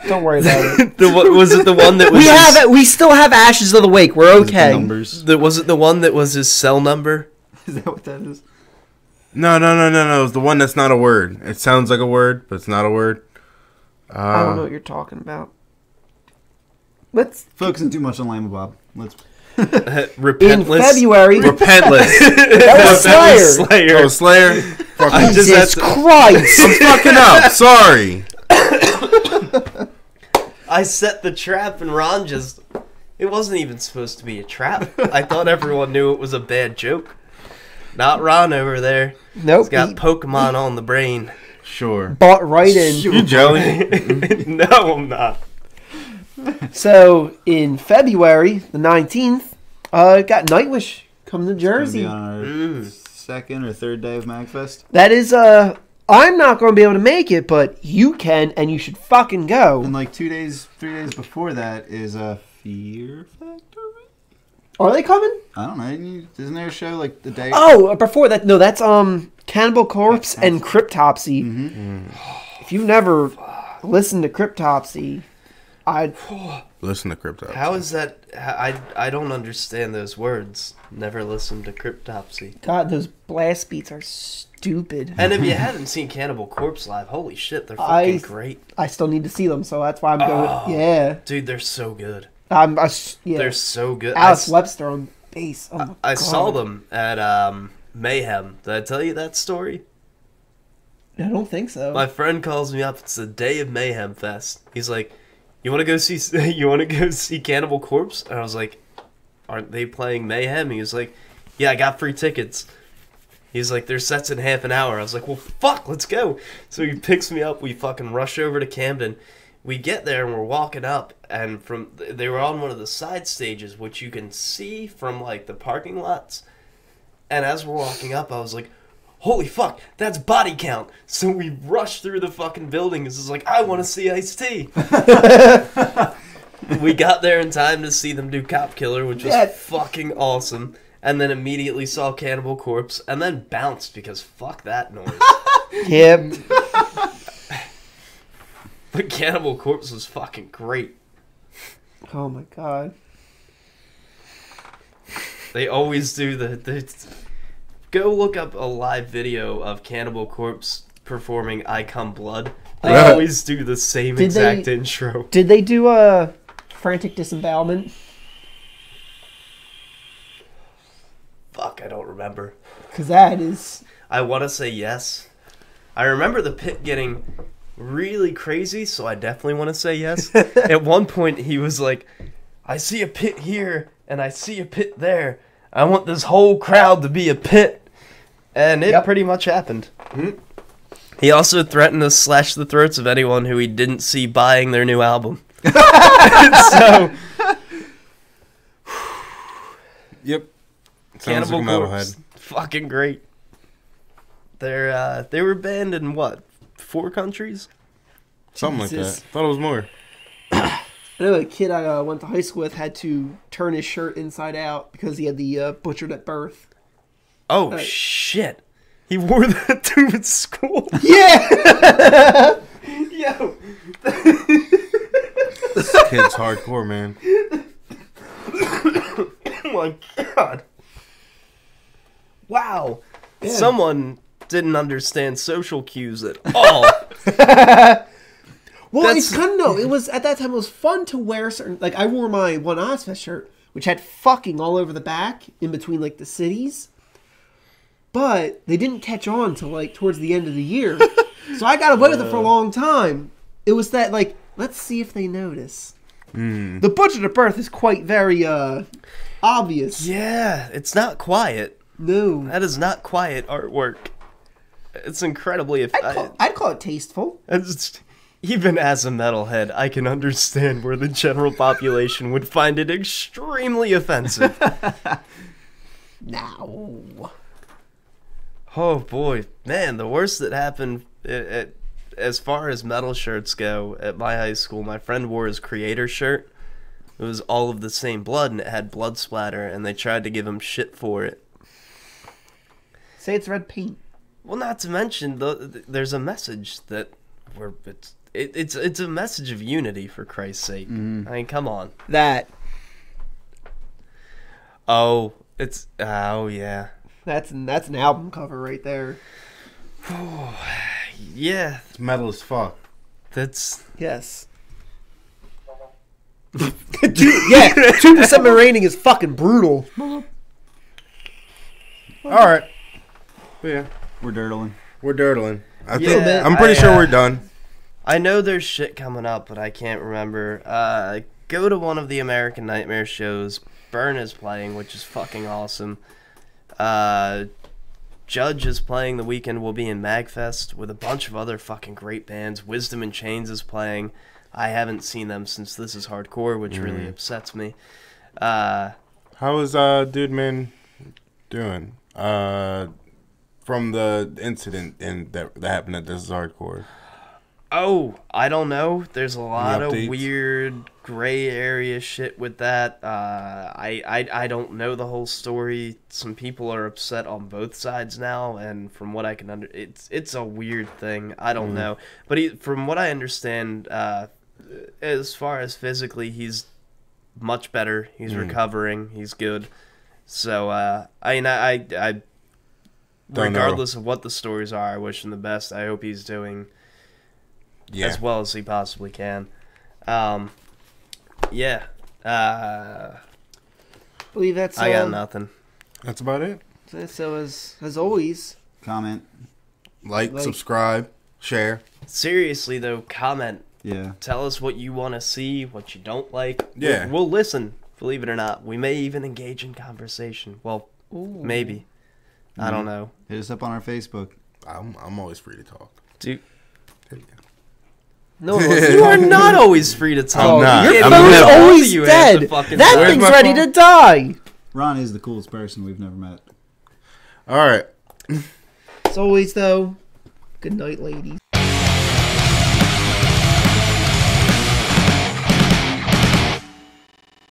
Don't worry about it. Was it the one that was We still have Ashes of the Wake. We're okay. Numbers. Was it the one that was his cell number? Is that what that is? No. It's the one that's not a word. It sounds like a word, but it's not a word. I don't know what you're talking about. Let's Focusing too much on Lamb of Bob. Let's. Repentless. in February. Repentless. That was Slayer. Oh, Slayer. Jesus Christ! I'm fucking up. Sorry. I set the trap and Ron just... It wasn't even supposed to be a trap. I thought everyone knew it was a bad joke. Not Ron over there. Nope. He's got Pokemon on the brain. Sure. Bought right in. You jelly. No, I'm not. So in February the 19th, got Nightwish coming to Gonna Jersey. be on our second or third day of MagFest. That is I'm not going to be able to make it, but you can, and you should fucking go. And like 3 days before that is Fear Factory. Are they coming? I don't know. Isn't there a show like the day? Oh, before that, no, that's Cannibal Corpse and Cryptopsy. If you've never listened to Cryptopsy, I'd Listen to Crypto. How is that? I don't understand those words. Never listened to Cryptopsy. God, those blast beats are stupid. And if you haven't seen Cannibal Corpse live, holy shit, they're fucking great. I still need to see them, so that's why I'm going. Yeah, Dude, they're so good. yeah. They're so good. Alex Webster on bass. Oh my I God. saw them at Mayhem. Did I tell you that story? I don't think so. My friend calls me up. It's the day of Mayhem Fest. He's like, "You want to go see? You want to go see Cannibal Corpse?" And I was like, "Aren't they playing Mayhem?" He was like, "Yeah, I got free tickets." He's like, "Their set's in half an hour." I was like, "Well, fuck, let's go." So he picks me up. We fucking rush over to Camden. We get there and we're walking up, and they were on one of the side stages, which you can see from like the parking lots. And as we're walking up, I was like, "Holy fuck, that's Body Count!" So we rushed through the fucking building. This is like, I want to see Ice-T. We got there in time to see them do Cop Killer, which was fucking awesome. And then immediately saw Cannibal Corpse, and then bounced because fuck that noise. Yep. But Cannibal Corpse was fucking great. Oh my God. They always do go look up a live video of Cannibal Corpse performing I Come Blood. They always do the same exact intro. Did they do a Frantic Disembowelment? Fuck, I don't remember. Because that is... I want to say yes. I remember the pit getting really crazy, so I definitely want to say yes. At one point, he was like, "I see a pit here, and I see a pit there. I want this whole crowd to be a pit." And it pretty much happened. Mm-hmm. He also threatened to slash the throats of anyone who he didn't see buying their new album. So... Yep. Cannibal Corpse, fucking great. They were banned in what, 4 countries? Something Jesus. like that. Thought it was more. I know a kid I went to high school with had to turn his shirt inside out because he had the butchered at birth. Oh, shit. He wore that to school. Yeah! Yo. This kid's hardcore, man. Oh my god. Wow. Yeah. Someone didn't understand social cues at all. Well, it's kind of, no, it was, at that time, it was fun to wear certain, like, I wore my One Ozfest shirt, which had fucking all over the back, in between, like, the cities, but they didn't catch on till, like, towards the end of the year, so I got away with it for a long time. It was that, like, let's see if they notice. The butcher at birth is quite very, obvious. Yeah, it's not quiet. No. That is not quiet artwork. It's incredibly... I'd call it tasteful. Even as a metalhead, I can understand where the general population would find it extremely offensive. Now. Oh boy, man, the worst that happened as far as metal shirts go at my high school, my friend wore his creator shirt. It was all of the same blood and it had blood splatter and they tried to give him shit for it. Say it's red paint. Well, not to mention, there's a message that it's a message of unity, for Christ's sake. I mean, come on. That. Oh, yeah. That's an album cover right there. Yeah. It's metal as fuck. That's... Yes. Dude, yeah, 2% rating is fucking brutal. Alright. Yeah. We're dirtling. We're dirtling. Yeah, I'm pretty sure we're done. I know there's shit coming up, but I can't remember. Go to one of the American Nightmare shows. Burn is playing, which is fucking awesome. Judge is playing the weekend. We'll be in Magfest with a bunch of other fucking great bands. Wisdom in Chains is playing. I haven't seen them since This Is Hardcore, which really upsets me. How is Dude Man doing? From the incident that happened at This Is Hardcore. Oh, I don't know. There's a lot of updates? weird gray area shit with that. I don't know the whole story. Some people are upset on both sides now, and from what I can it's a weird thing. I don't know. But from what I understand, as far as physically, he's much better. He's recovering. He's good. So I regardless of what the stories are, I wish him the best. I hope he's doing as well as he possibly can. Yeah. I believe that's I got nothing. That's about it. So as always, Comment. Like, subscribe, share. Seriously though, comment. Yeah. Tell us what you want to see, what you don't like. Yeah. We'll listen, believe it or not. We may even engage in conversation. Well, maybe. I don't know. Hit us up on our Facebook. I'm always free to talk. Dude, no, you are not always free to talk. I'm not. Your I'm phone's never- always You have to dead. fucking That do it. thing's my ready phone? to die. Ron is the coolest person we've never met. All right. As always, though, good night, ladies.